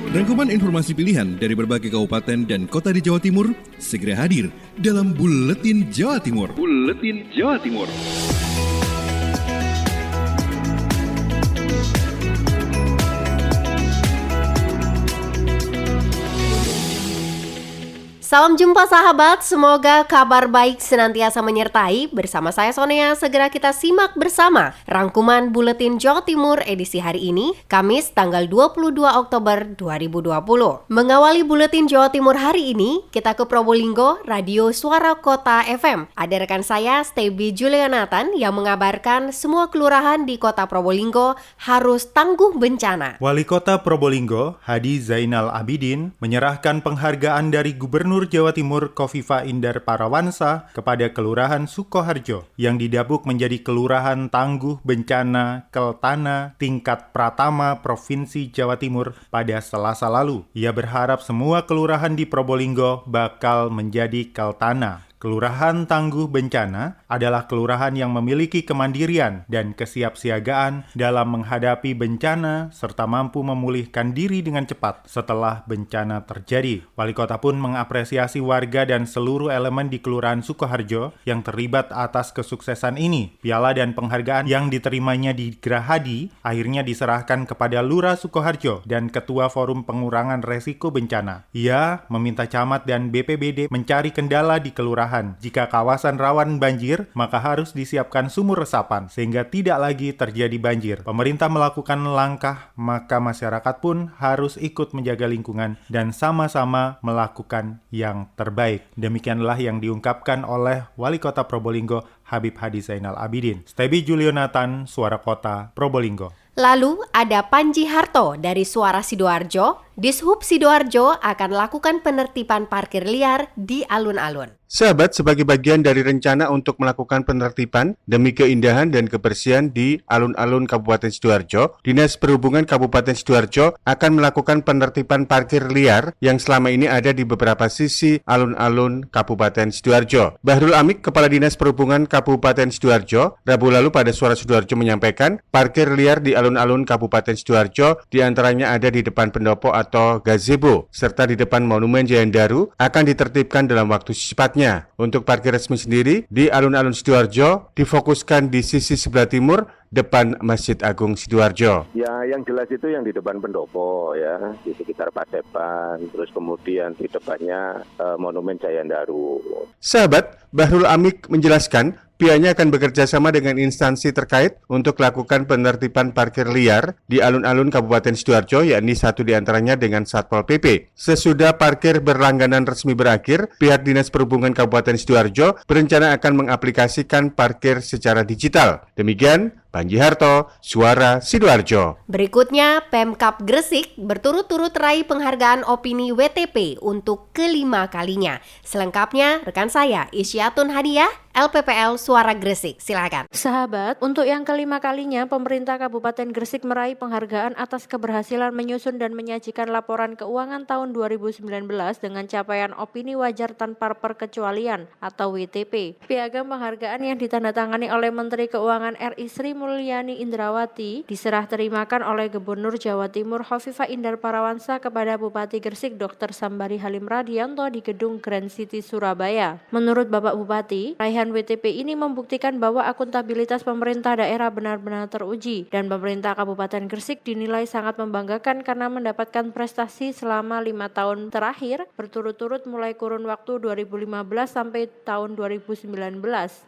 Rangkuman informasi pilihan dari berbagai kabupaten dan kota di Jawa Timur segera hadir dalam Buletin Jawa Timur. Buletin Jawa Timur. Salam jumpa sahabat, semoga kabar baik senantiasa menyertai. Bersama saya Sonea, segera kita simak bersama rangkuman Buletin Jawa Timur edisi hari ini, Kamis tanggal 22 Oktober 2020. Mengawali Buletin Jawa Timur hari ini, kita ke Probolinggo, Radio Suara Kota FM. Ada rekan saya, Stebi Julianathan, yang mengabarkan semua kelurahan di kota Probolinggo harus tangguh bencana. Wali Kota Probolinggo, Hadi Zainal Abidin, menyerahkan penghargaan dari Gubernur Jawa Timur Kofifa Indar Parawansa kepada Kelurahan Sukoharjo yang didapuk menjadi Kelurahan Tangguh Bencana Keltana tingkat Pratama Provinsi Jawa Timur pada Selasa lalu. Ia berharap semua kelurahan di Probolinggo bakal menjadi Keltana. Kelurahan Tangguh Bencana adalah kelurahan yang memiliki kemandirian dan kesiapsiagaan dalam menghadapi bencana serta mampu memulihkan diri dengan cepat setelah bencana terjadi. Wali kota pun mengapresiasi warga dan seluruh elemen di Kelurahan Sukoharjo yang terlibat atas kesuksesan ini. Piala dan penghargaan yang diterimanya di Gerahadi akhirnya diserahkan kepada Lurah Sukoharjo dan Ketua Forum Pengurangan Resiko Bencana. Ia meminta camat dan BPBD mencari kendala di kelurahan. Jika kawasan rawan banjir, maka harus disiapkan sumur resapan sehingga tidak lagi terjadi banjir. Pemerintah melakukan langkah, maka masyarakat pun harus ikut menjaga lingkungan dan sama-sama melakukan yang terbaik. Demikianlah yang diungkapkan oleh Wali Kota Probolinggo, Habib Hadi Zainal Abidin. Stebi Julianathan, Suara Kota Probolinggo. Lalu ada Panji Harto dari Suara Sidoarjo. Dishub Sidoarjo akan lakukan penertiban parkir liar di alun-alun. Sahabat, sebagai bagian dari rencana untuk melakukan penertiban demi keindahan dan kebersihan di alun-alun Kabupaten Sidoarjo, Dinas Perhubungan Kabupaten Sidoarjo akan melakukan penertiban parkir liar yang selama ini ada di beberapa sisi alun-alun Kabupaten Sidoarjo. Bahrul Amik, Kepala Dinas Perhubungan Kabupaten Sidoarjo, Rabu lalu pada Suara Sidoarjo menyampaikan, parkir liar di alun-alun Kabupaten Sidoarjo diantaranya ada di depan pendopo atau gazebo, serta di depan Monumen Jayandaru akan ditertibkan dalam waktu secepatnya. Untuk parkir resmi sendiri di alun-alun Sidoarjo difokuskan di sisi sebelah timur depan Masjid Agung Sidoarjo. Ya, yang jelas itu yang di depan pendopo ya, di sekitar Padepan, terus kemudian di depannya Monumen Jayandaru. Sahabat, Bahrul Amik menjelaskan pihaknya akan bekerja sama dengan instansi terkait untuk melakukan penertiban parkir liar di alun-alun Kabupaten Sidoarjo, yakni satu diantaranya dengan Satpol PP. Sesudah parkir berlangganan resmi berakhir, pihak Dinas Perhubungan Kabupaten Sidoarjo berencana akan mengaplikasikan parkir secara digital. Demikian Panji Harto, Suara Sidoarjo. Berikutnya, Pemkab Gresik berturut-turut raih penghargaan opini WTP untuk kelima kalinya. Selengkapnya, rekan saya Isyatun Hadiah, LPPL Suara Gresik. Silakan. Sahabat, untuk yang kelima kalinya, pemerintah Kabupaten Gresik meraih penghargaan atas keberhasilan menyusun dan menyajikan laporan keuangan tahun 2019 dengan capaian opini wajar tanpa perkecualian atau WTP. Piagam penghargaan yang ditandatangani oleh Menteri Keuangan RI Sri Mulyani Indrawati diserah terimakan oleh Gubernur Jawa Timur Kofifa Indar Parawansa kepada Bupati Gresik Dr. Sambari Halim Radianto di Gedung Grand City Surabaya. Menurut Bapak Bupati, raihan WTP ini membuktikan bahwa akuntabilitas pemerintah daerah benar-benar teruji dan pemerintah Kabupaten Gresik dinilai sangat membanggakan karena mendapatkan prestasi selama 5 tahun terakhir berturut-turut mulai kurun waktu 2015 sampai tahun 2019.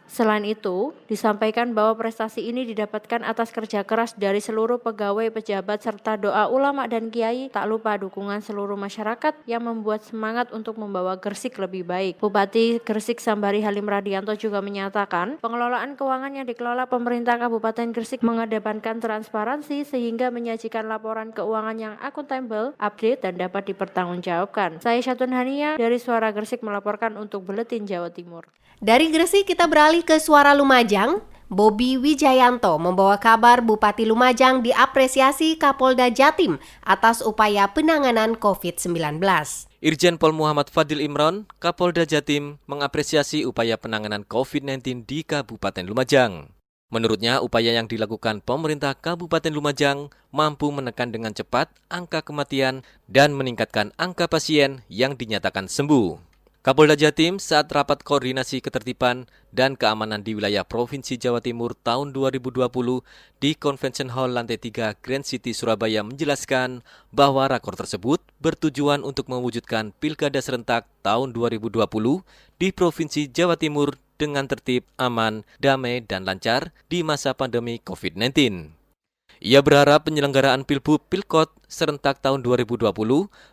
Selain itu, disampaikan bahwa prestasi ini didapatkan atas kerja keras dari seluruh pegawai, pejabat, serta doa ulama dan kiai, tak lupa dukungan seluruh masyarakat yang membuat semangat untuk membawa Gresik lebih baik. Bupati Gresik Sambari Halim Radianto juga menyatakan, pengelolaan keuangan yang dikelola pemerintah Kabupaten Gresik mengedepankan transparansi sehingga menyajikan laporan keuangan yang akuntabel, update, dan dapat dipertanggungjawabkan. Saya Syatun Hania dari Suara Gresik melaporkan untuk Buletin Jawa Timur. Dari Gresik kita beralih ke Suara Lumajang. Bobi Wijayanto membawa kabar Bupati Lumajang diapresiasi Kapolda Jatim atas upaya penanganan COVID-19. Irjen Pol Muhammad Fadil Imron, Kapolda Jatim, mengapresiasi upaya penanganan COVID-19 di Kabupaten Lumajang. Menurutnya, upaya yang dilakukan pemerintah Kabupaten Lumajang mampu menekan dengan cepat angka kematian dan meningkatkan angka pasien yang dinyatakan sembuh. Kapolda Jatim saat rapat koordinasi ketertiban dan keamanan di wilayah Provinsi Jawa Timur tahun 2020 di Convention Hall lantai 3 Grand City Surabaya menjelaskan bahwa rakor tersebut bertujuan untuk mewujudkan pilkada serentak tahun 2020 di Provinsi Jawa Timur dengan tertib, aman, damai, dan lancar di masa pandemi COVID-19. Ia berharap penyelenggaraan Pilbub Pilkot serentak tahun 2020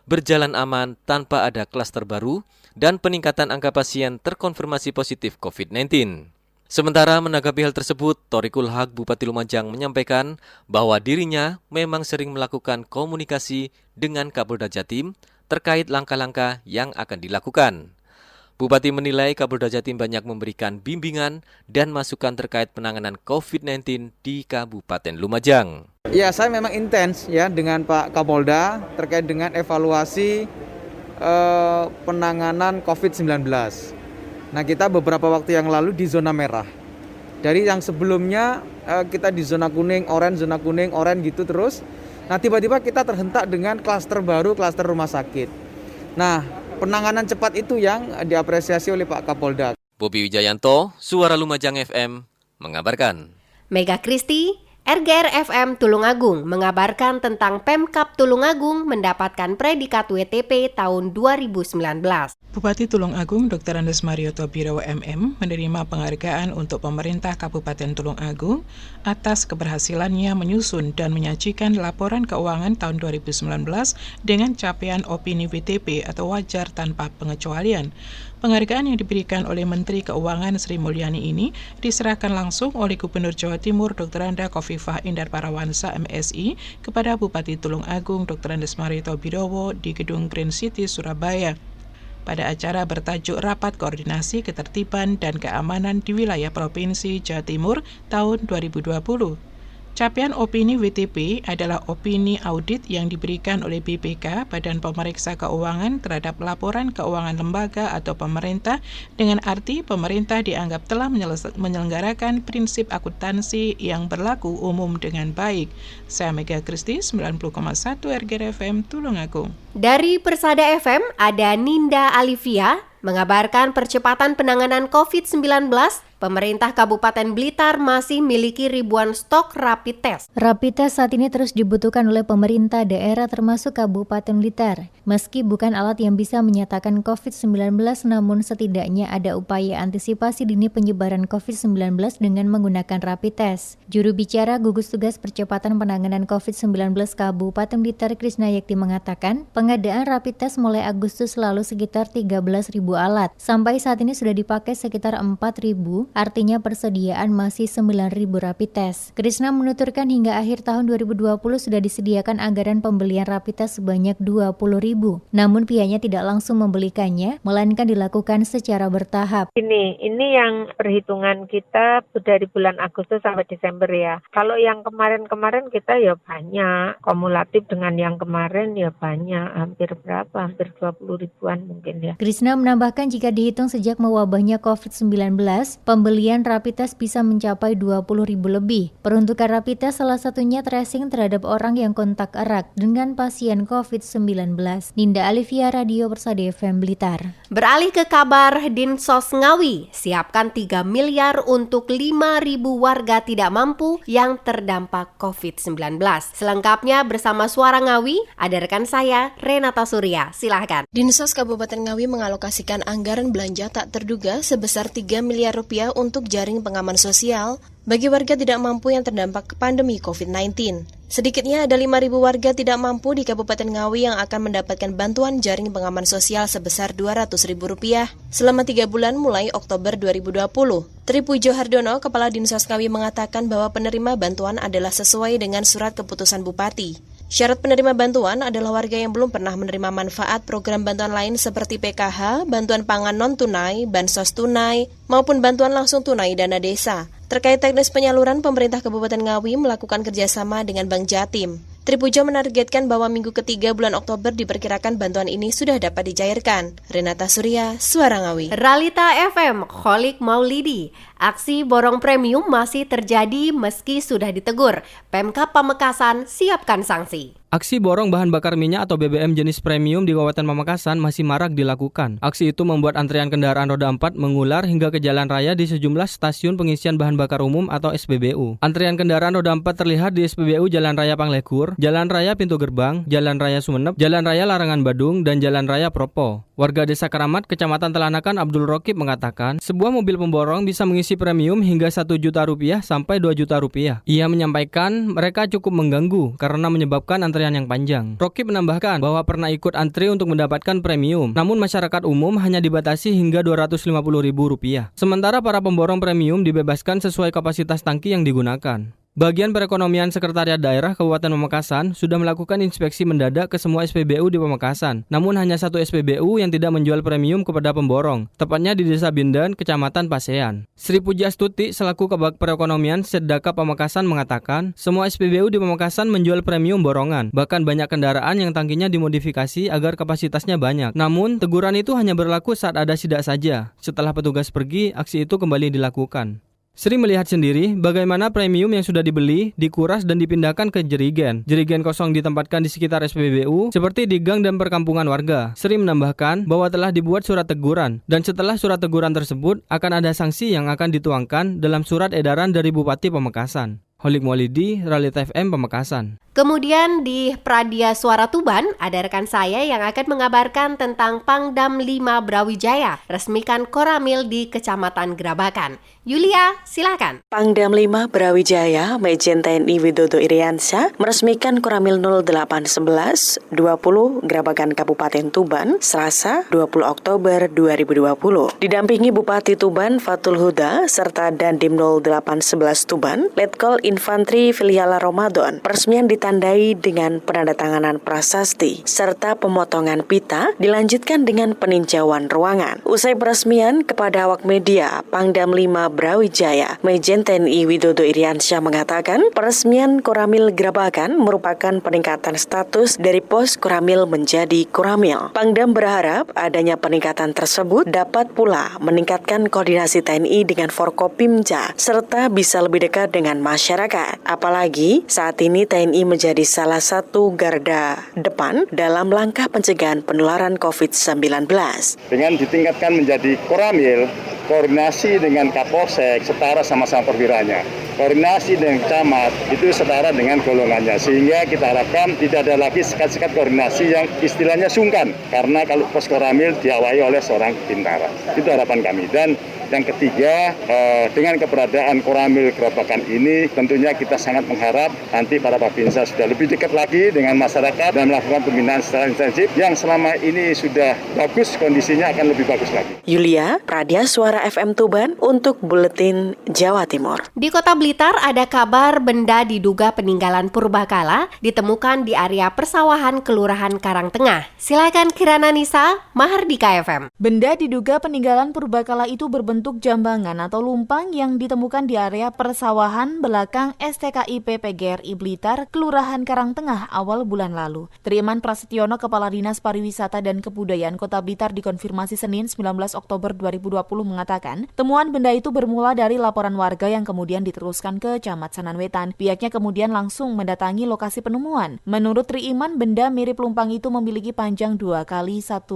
berjalan aman tanpa ada klaster baru dan peningkatan angka pasien terkonfirmasi positif COVID-19. Sementara menanggapi hal tersebut, Thoriqul Haq Bupati Lumajang menyampaikan bahwa dirinya memang sering melakukan komunikasi dengan Kapolda Jatim terkait langkah-langkah yang akan dilakukan. Bupati menilai Kapolda Jatim banyak memberikan bimbingan dan masukan terkait penanganan COVID-19 di Kabupaten Lumajang. Ya, saya memang intens ya dengan Pak Kapolda terkait dengan evaluasi penanganan COVID-19. Nah, kita beberapa waktu yang lalu di zona merah. Dari yang sebelumnya kita di zona kuning, oranye gitu terus. Nah, tiba-tiba kita terhentak dengan klaster baru, klaster rumah sakit. Nah, penanganan cepat itu yang diapresiasi oleh Pak Kapolda. Bobi Wijayanto, Suara Lumajang FM, mengabarkan. Mega Kristi, RGR FM Tulungagung mengabarkan tentang Pemkab Tulungagung mendapatkan predikat WTP tahun 2019. Bupati Tulungagung Dr. Andes Marioto Birowo MM menerima penghargaan untuk pemerintah Kabupaten Tulungagung atas keberhasilannya menyusun dan menyajikan laporan keuangan tahun 2019 dengan capaian opini WTP atau wajar tanpa pengecualian. Penghargaan yang diberikan oleh Menteri Keuangan Sri Mulyani ini diserahkan langsung oleh Gubernur Jawa Timur Dr. Anda Khofifah Indar Parawansa MSI kepada Bupati Tulungagung Dr. Andes Marioto Birowo di Gedung Grand City Surabaya pada acara bertajuk Rapat Koordinasi Ketertiban dan Keamanan di Wilayah Provinsi Jawa Timur tahun 2020. Capaian opini WTP adalah opini audit yang diberikan oleh BPK, Badan Pemeriksa Keuangan, terhadap laporan keuangan lembaga atau pemerintah dengan arti pemerintah dianggap telah menyelenggarakan prinsip akuntansi yang berlaku umum dengan baik. Saya Mega Kristi, 90,1 RGR FM Tulungagung. Dari Persada FM ada Ninda Alivia mengabarkan percepatan penanganan COVID-19. Pemerintah Kabupaten Blitar masih miliki ribuan stok rapid test. Rapid test saat ini terus dibutuhkan oleh pemerintah daerah termasuk Kabupaten Blitar. Meski bukan alat yang bisa menyatakan COVID-19, namun setidaknya ada upaya antisipasi dini penyebaran COVID-19 dengan menggunakan rapid test. Juru bicara gugus tugas percepatan penanganan COVID-19 Kabupaten Blitar Krisna Yakti mengatakan, pengadaan rapid test mulai Agustus lalu sekitar 13.000 alat. Sampai saat ini sudah dipakai sekitar 4.000. Artinya persediaan masih 9.000 rapid test. Krisna menuturkan hingga akhir tahun 2020 sudah disediakan anggaran pembelian rapid test sebanyak 20.000. Namun pihaknya tidak langsung membelikannya, melainkan dilakukan secara bertahap. Ini yang perhitungan kita dari bulan Agustus sampai Desember ya. Kalau yang kemarin-kemarin kita ya banyak, kumulatif dengan yang kemarin ya banyak, hampir 20 ribuan mungkin ya. Krisna menambahkan jika dihitung sejak mewabahnya COVID-19, pembelian rapid test bisa mencapai 20.000 lebih. Peruntukan rapid test salah satunya tracing terhadap orang yang kontak erat dengan pasien COVID-19. Ninda Alivia, Radio Persada FM Blitar. Beralih ke kabar Dinsos Ngawi, siapkan 3 miliar untuk 5.000 warga tidak mampu yang terdampak COVID-19. Selengkapnya bersama Suara Ngawi, ada rekan saya, Renata Surya. Silahkan. Dinsos Kabupaten Ngawi mengalokasikan anggaran belanja tak terduga sebesar 3 miliar rupiah untuk jaring pengaman sosial bagi warga tidak mampu yang terdampak pandemi COVID-19. Sedikitnya ada 5.000 warga tidak mampu di Kabupaten Ngawi yang akan mendapatkan bantuan jaring pengaman sosial sebesar Rp200.000 selama 3 bulan mulai Oktober 2020. Tripujo Hardono, Kepala Dinsos Ngawi mengatakan bahwa penerima bantuan adalah sesuai dengan surat keputusan Bupati. Syarat penerima bantuan adalah warga yang belum pernah menerima manfaat program bantuan lain seperti PKH, bantuan pangan non-tunai, bansos tunai, maupun bantuan langsung tunai dana desa. Terkait teknis penyaluran, pemerintah Kabupaten Ngawi melakukan kerjasama dengan Bank Jatim. Tripujo menargetkan bahwa minggu ketiga bulan Oktober diperkirakan bantuan ini sudah dapat dicairkan. Renata Surya, Suara Ngawi. Ralita FM, Kholik Maulidi. Aksi borong premium masih terjadi meski sudah ditegur. Pemkab Pamekasan siapkan sanksi. Aksi borong bahan bakar minyak atau BBM jenis premium di Kabupaten Pamekasan masih marak dilakukan. Aksi itu membuat antrian kendaraan roda 4 mengular hingga ke jalan raya di sejumlah stasiun pengisian bahan bakar umum atau SPBU. Antrian kendaraan roda 4 terlihat di SPBU Jalan Raya Panglekur, Jalan Raya Pintu Gerbang, Jalan Raya Sumeneb, Jalan Raya Larangan Badung, dan Jalan Raya Propo. Warga Desa Keramat, Kecamatan Telanakan Abdul Rokib mengatakan, sebuah mobil pemborong bisa mengisi premium hingga Rp1.000.000 sampai Rp2.000.000. Ia menyampaikan mereka cukup mengganggu karena menyebabkan antrian yang panjang. Rokib menambahkan bahwa pernah ikut antri untuk mendapatkan premium, namun masyarakat umum hanya dibatasi hingga Rp250.000. Sementara para pemborong premium dibebaskan sesuai kapasitas tangki yang digunakan. Bagian Perekonomian Sekretariat Daerah Kabupaten Pamekasan sudah melakukan inspeksi mendadak ke semua SPBU di Pamekasan. Namun hanya satu SPBU yang tidak menjual premium kepada pemborong, tepatnya di Desa Binden, Kecamatan Pasean. Sri Pujiastuti selaku Kabag Perekonomian Setdaka Pamekasan mengatakan, semua SPBU di Pamekasan menjual premium borongan. Bahkan banyak kendaraan yang tangkinya dimodifikasi agar kapasitasnya banyak. Namun, teguran itu hanya berlaku saat ada sidak saja. Setelah petugas pergi, aksi itu kembali dilakukan. Sri melihat sendiri bagaimana premium yang sudah dibeli, dikuras dan dipindahkan ke jerigen. Jerigen kosong ditempatkan di sekitar SPBU, seperti di gang dan perkampungan warga. Sri menambahkan bahwa telah dibuat surat teguran, dan setelah surat teguran tersebut akan ada sanksi yang akan dituangkan dalam surat edaran dari Bupati Pamekasan. Holik Maulidi, Realita FM Pamekasan. Kemudian di Pradia Suara Tuban, ada rekan saya yang akan mengabarkan tentang Pangdam 5 Brawijaya resmikan Koramil di Kecamatan Grabakan. Yulia, silakan. Pangdam 5 Brawijaya, Majen TNI Widodo Iriansyah meresmikan Koramil 0811 20 Grabakan Kabupaten Tuban, Selasa 20 Oktober 2020. Didampingi Bupati Tuban Fatul Huda serta Dandim 0811 Tuban, Letkol Infantri Filiala Ramadan. Peresmian ditandai dengan penandatanganan prasasti serta pemotongan pita, dilanjutkan dengan peninjauan ruangan. Usai peresmian kepada awak media, Pangdam 5 Brawijaya, Majen TNI Widodo Iriansyah mengatakan, peresmian Koramil Grabakan merupakan peningkatan status dari pos Koramil menjadi Koramil. Pangdam berharap adanya peningkatan tersebut dapat pula meningkatkan koordinasi TNI dengan Forkopimda serta bisa lebih dekat dengan masyarakat. Apalagi saat ini TNI menjadi salah satu garda depan dalam langkah pencegahan penularan COVID-19. Dengan ditingkatkan menjadi Koramil, koordinasi dengan Kapolsek setara sama-sama perwiranya. Koordinasi dengan camat itu setara dengan golongannya. Sehingga kita harapkan tidak ada lagi sekat-sekat koordinasi yang istilahnya sungkan. Karena kalau pos Koramil diawali oleh seorang bintara. Itu harapan kami. Dan yang ketiga, dengan keberadaan Koramil Grabakan ini tentunya kita sangat mengharap nanti para Babinsa sudah lebih dekat lagi dengan masyarakat dan melakukan pembinaan secara intensif yang selama ini sudah bagus, kondisinya akan lebih bagus lagi. Yulia, Pradia Suara FM Tuban untuk Buletin Jawa Timur. Di Kota Blitar ada kabar benda diduga peninggalan purbakala ditemukan di area persawahan Kelurahan Karangtengah. Silakan Kirana Nisa, Mahardika FM. Benda diduga peninggalan purbakala itu berbentuk jambangan atau lumpang yang ditemukan di area persawahan belakang STKIP PGRI Blitar, Kelurahan Karangtengah awal bulan lalu. Triman Prasetyono, Kepala Dinas Pariwisata dan Kebudayaan Kota Blitar dikonfirmasi Senin 19 Oktober 2020 mengatakan, temuan benda itu bermula dari laporan warga yang kemudian diteruskan ke Camat Sananwetan. Pihaknya kemudian langsung mendatangi lokasi penemuan. Menurut Triiman, benda mirip lumpang itu memiliki panjang 2 kali 1,5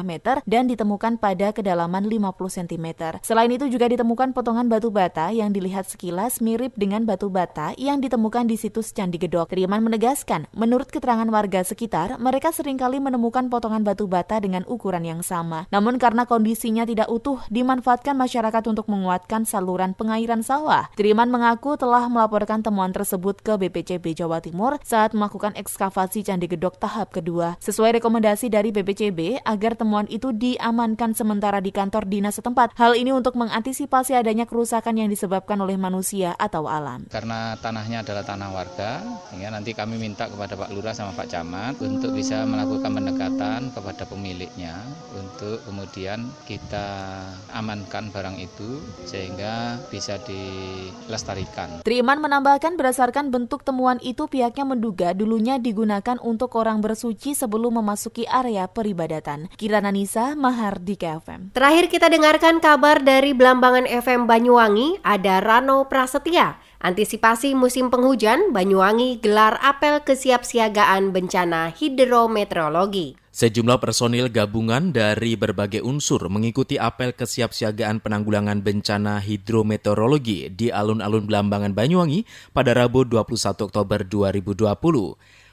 meter dan ditemukan pada kedalaman 50 cm. Selain itu juga ditemukan potongan batu bata yang dilihat sekilas mirip dengan batu bata yang ditemukan di situs Candi Gedok. Triiman menegaskan, menurut keterangan warga sekitar, mereka seringkali menemukan potongan batu bata dengan ukuran yang sama. Namun karena kondisinya tidak utuh, dimanfaatkan masyarakat untuk menguatkan saluran pengairan sawah. Triiman mengaku telah melaporkan temuan tersebut ke BPCB Jawa Timur saat melakukan ekskavasi Candi Gedok tahap kedua. Sesuai rekomendasi dari BPCB agar temuan itu diamankan sementara di kantor dinas setempat. Hal ini untuk mengantisipasi adanya kerusakan yang disebabkan oleh manusia atau alam. Karena tanahnya adalah tanah warga, ya nanti kami minta kepada Pak Lurah sama Pak Camat untuk bisa melakukan pendekatan kepada pemiliknya untuk kemudian kita amankan barang itu sehingga bisa dilestarikan. Triiman menambahkan berdasarkan bentuk temuan itu pihaknya menduga dulunya digunakan untuk orang bersuci sebelum memasuki area peribadatan. Kirana Nisa, Mahardika FM. Terakhir kita dengarkan kabar dari Blambangan FM Banyuwangi ada Rano Prasetya. Antisipasi musim penghujan, Banyuwangi gelar apel kesiapsiagaan bencana hidrometeorologi. Sejumlah personil gabungan dari berbagai unsur mengikuti apel kesiapsiagaan penanggulangan bencana hidrometeorologi di alun-alun Blambangan Banyuwangi pada Rabu 21 Oktober 2020.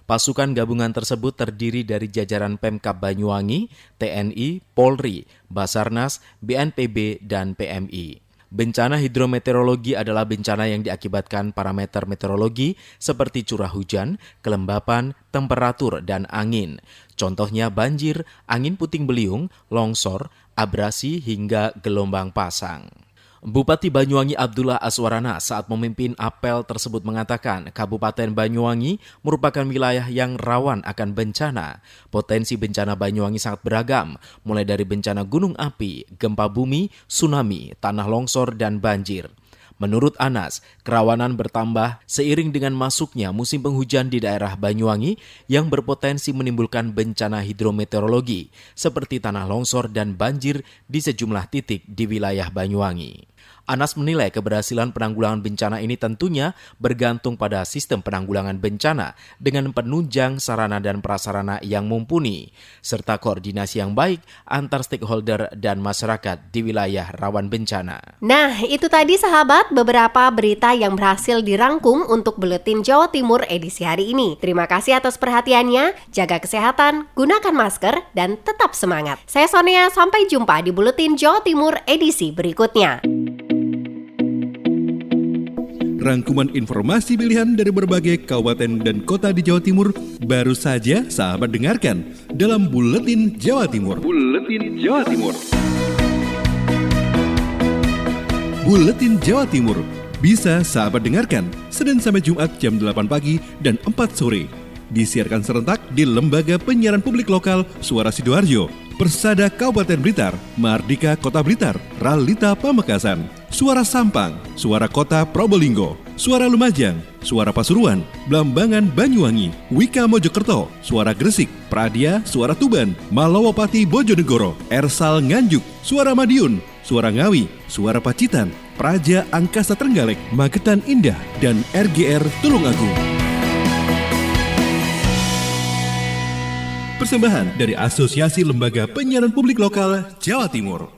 Pasukan gabungan tersebut terdiri dari jajaran Pemkab Banyuwangi, TNI, Polri, Basarnas, BNPB, dan PMI. Bencana hidrometeorologi adalah bencana yang diakibatkan parameter meteorologi seperti curah hujan, kelembapan, temperatur, dan angin. Contohnya banjir, angin puting beliung, longsor, abrasi, hingga gelombang pasang. Bupati Banyuwangi Abdullah Aswarana saat memimpin apel tersebut mengatakan Kabupaten Banyuwangi merupakan wilayah yang rawan akan bencana. Potensi bencana Banyuwangi sangat beragam, mulai dari bencana gunung api, gempa bumi, tsunami, tanah longsor, dan banjir. Menurut Anas, kerawanan bertambah seiring dengan masuknya musim penghujan di daerah Banyuwangi yang berpotensi menimbulkan bencana hidrometeorologi seperti tanah longsor dan banjir di sejumlah titik di wilayah Banyuwangi. Anas menilai keberhasilan penanggulangan bencana ini tentunya bergantung pada sistem penanggulangan bencana dengan penunjang sarana dan prasarana yang mumpuni, serta koordinasi yang baik antar stakeholder dan masyarakat di wilayah rawan bencana. Nah, itu tadi sahabat beberapa berita yang berhasil dirangkum untuk Buletin Jawa Timur edisi hari ini. Terima kasih atas perhatiannya, jaga kesehatan, gunakan masker, dan tetap semangat. Saya Sonia, sampai jumpa di Buletin Jawa Timur edisi berikutnya. Rangkuman informasi pilihan dari berbagai kabupaten dan kota di Jawa Timur baru saja sahabat dengarkan dalam Buletin Jawa Timur. Buletin Jawa Timur. Buletin Jawa Timur bisa sahabat dengarkan Senin sampai Jumat jam 8 pagi dan 4 sore. Disiarkan serentak di Lembaga Penyiaran Publik Lokal Suara Sidoarjo, Persada Kabupaten Blitar, Mardika Kota Blitar, Ralita Pamekasan, Suara Sampang, Suara Kota Probolinggo, Suara Lumajang, Suara Pasuruan, Blambangan Banyuwangi, Wika Mojokerto, Suara Gresik, Pradia, Suara Tuban, Malowopati Bojonegoro, Ersal Nganjuk, Suara Madiun, Suara Ngawi, Suara Pacitan, Praja Angkasa Trenggalek, Magetan Indah, dan RGR Tulungagung. Persembahan dari Asosiasi Lembaga Penyiaran Publik Lokal Jawa Timur.